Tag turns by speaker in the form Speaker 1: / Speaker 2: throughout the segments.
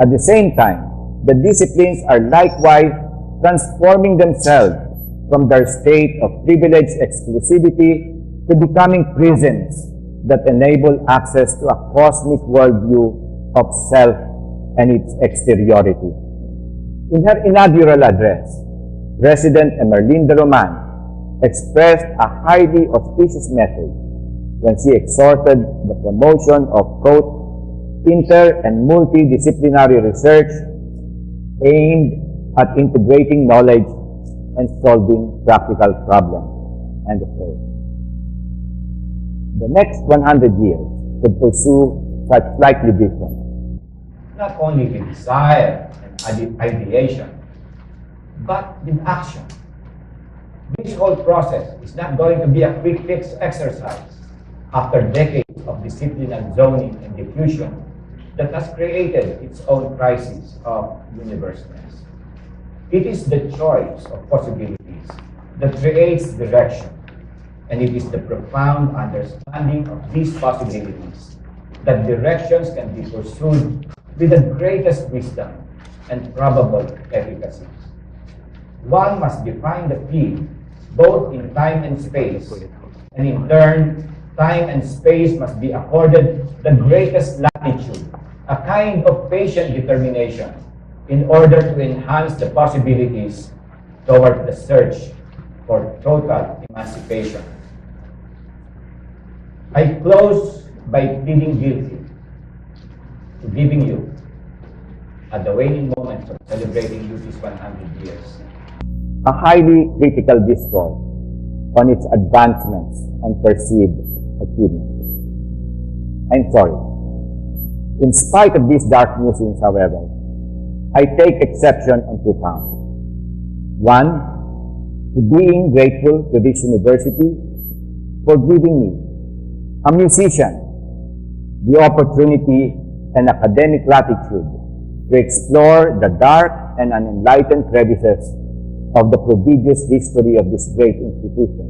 Speaker 1: At the same time, the disciplines are likewise transforming themselves from their state of privileged exclusivity to becoming prisons that enable access to a cosmic worldview of self and its exteriority. In her inaugural address, President Emerlinda Roman expressed a highly auspicious message when she exhorted the promotion of, quote, inter- and multidisciplinary research aimed at integrating knowledge and solving practical problems, end of quote. The next 100 years could pursue such likely vision.
Speaker 2: Not only with desire and ideation, but with action. This whole process is not going to be a quick fix exercise after decades of disciplinary zoning and diffusion that has created its own crisis of universalness. It is the choice of possibilities that creates direction, and it is the profound understanding of these possibilities that directions can be pursued with the greatest wisdom and probable efficacy. One must define the field both in time and space, and in turn, time and space must be accorded the greatest latitude, a kind of patient determination, in order to enhance the possibilities toward the search for total emancipation. I close by pleading guilty to giving you, at the waning moments of celebrating UP's 100 years,
Speaker 1: a highly critical discourse on its advancements and perceived achievements. I'm sorry. In spite of these dark musings, however, I take exception on two counts. One, to being grateful to this university for giving me, a musician, the opportunity and academic latitude to explore the dark and unenlightened crevices of the prodigious history of this great institution.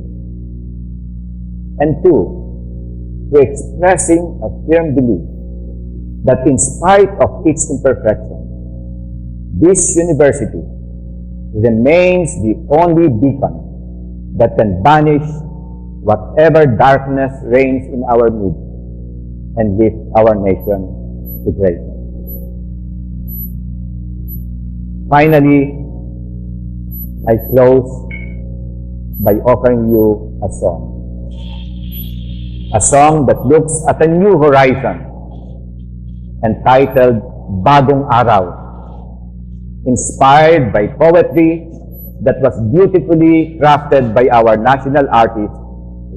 Speaker 1: And two, to expressing a firm belief that in spite of its imperfection, this university remains the only beacon that can banish whatever darkness reigns in our midst and lift our nation to greatness. Finally, I close by offering you a song that looks at a new horizon, entitled Bagong Araw, inspired by poetry that was beautifully crafted by our national artist,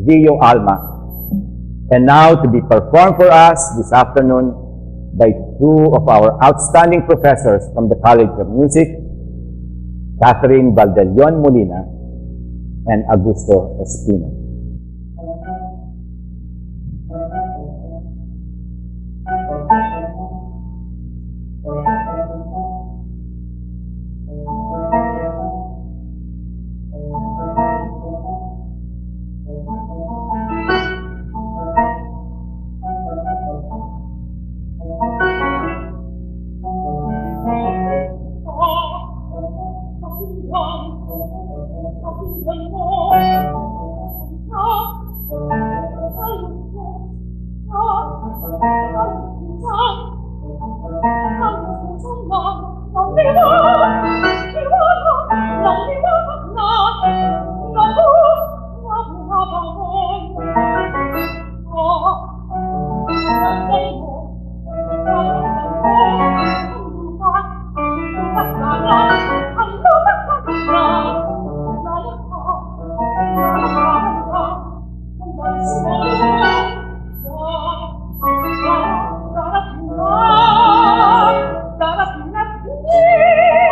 Speaker 1: Rio Alma, and now to be performed for us this afternoon by two of our outstanding professors from the College of Music, Catherine Valdelion Molina and Augusto Espino.
Speaker 3: Yeah.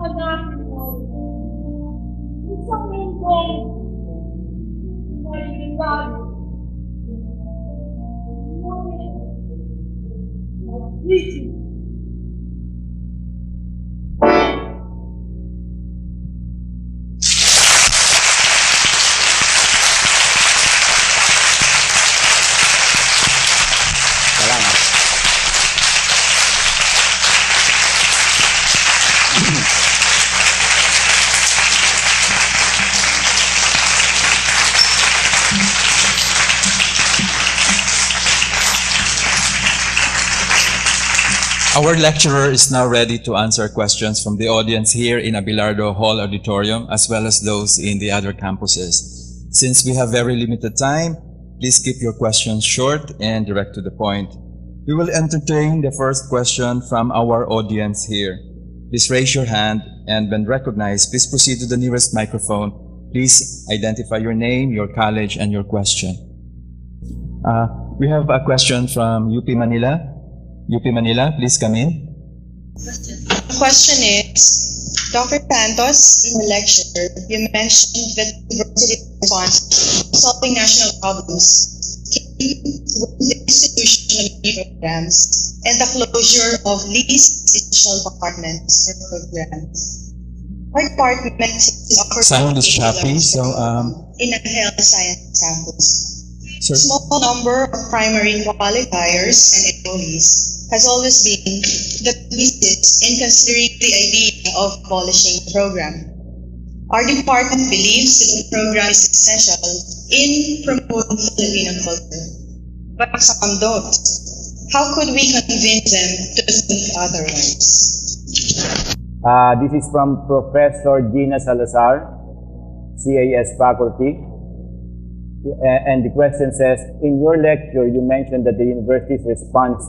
Speaker 1: Salamat.
Speaker 3: Our lecturer is now ready to answer questions from the audience here in Abelardo Hall Auditorium, as well as those in the other campuses. Since we have very limited time, please keep your questions short and direct to the point. We will entertain the first question from our audience here. Please raise your hand, and when recognized, please proceed to the nearest microphone. Please identify your name, your college, and your question. We have a question from UP Manila. UP Manila, please come in.
Speaker 4: The question is, Dr. Santos, in the lecture, you mentioned that diversity response to solving national problems came with the institution of new programs and the closure of least essential departments and programs. Our department is offering
Speaker 3: Sound is choppy, so
Speaker 4: in a health science campus.
Speaker 3: sir.
Speaker 4: Small number of primary qualifiers and enrollees has always been the basis in considering the idea of abolishing the program. Our department believes that the program is essential in promoting Filipino culture, but some don't. How could we convince them to think otherwise?
Speaker 1: This is from Professor Gina Salazar, CAS faculty. And the question says, in your lecture, you mentioned that the university's response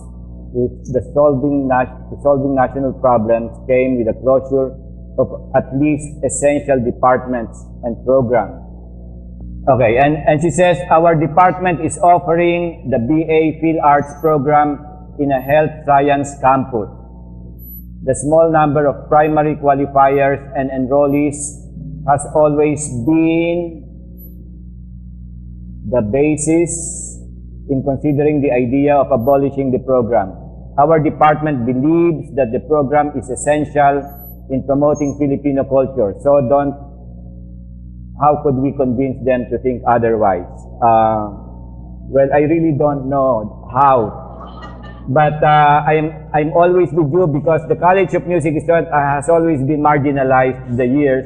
Speaker 1: to the solving national problems came with the closure of at least essential departments and programs. Okay, and she says, our department is offering the BA Phil Arts program in a health science campus. The small number of primary qualifiers and enrollees has always been the basis in considering the idea of abolishing the program. Our department believes that the program is essential in promoting Filipino culture. So how could we convince them to think otherwise? Well, I really don't know how. But I'm always with you because the College of Music has always been marginalized the years.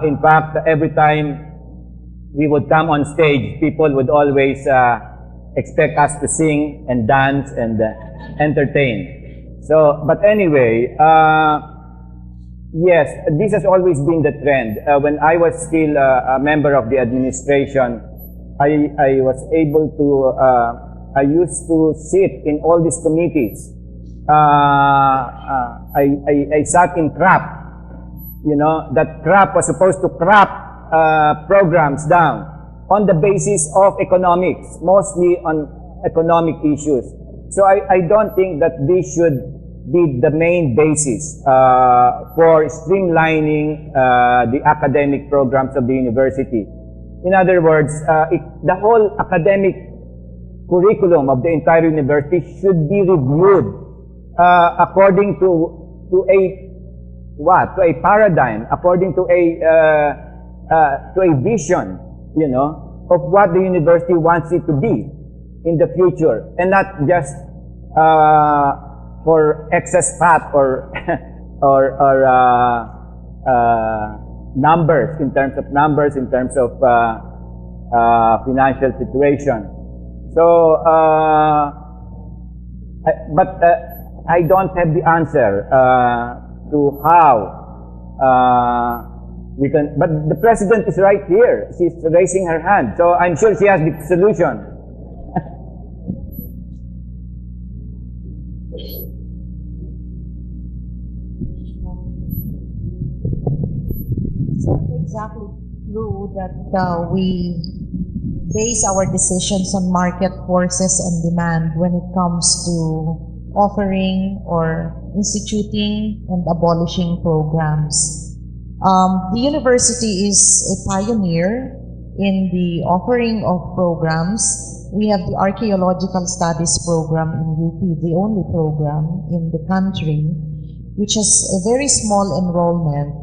Speaker 1: In fact, every time we would come on stage, people would always expect us to sing and dance and entertain. So, but anyway, yes, this has always been the trend. When I was still a member of the administration, I was able to, I used to sit in all these committees. I sat in CRAP. You know, that CRAP was supposed to crap programs down on the basis of economics, mostly on economic issues. So I don't think that this should be the main basis for streamlining the academic programs of the university. In other words, the whole academic curriculum of the entire university should be reviewed according to a paradigm, according to a vision, you know, of what the university wants it to be in the future, and not just for excess fat or numbers, in terms of financial situation. So, I don't have the answer to how we can, but the president is right here. She's raising her hand, so I'm sure she has the solution.
Speaker 5: It's not exactly true that we base our decisions on market forces and demand when it comes to offering or instituting and abolishing programs. The university is a pioneer in the offering of programs. We have the Archaeological Studies program in UP, the only program in the country, which has a very small enrollment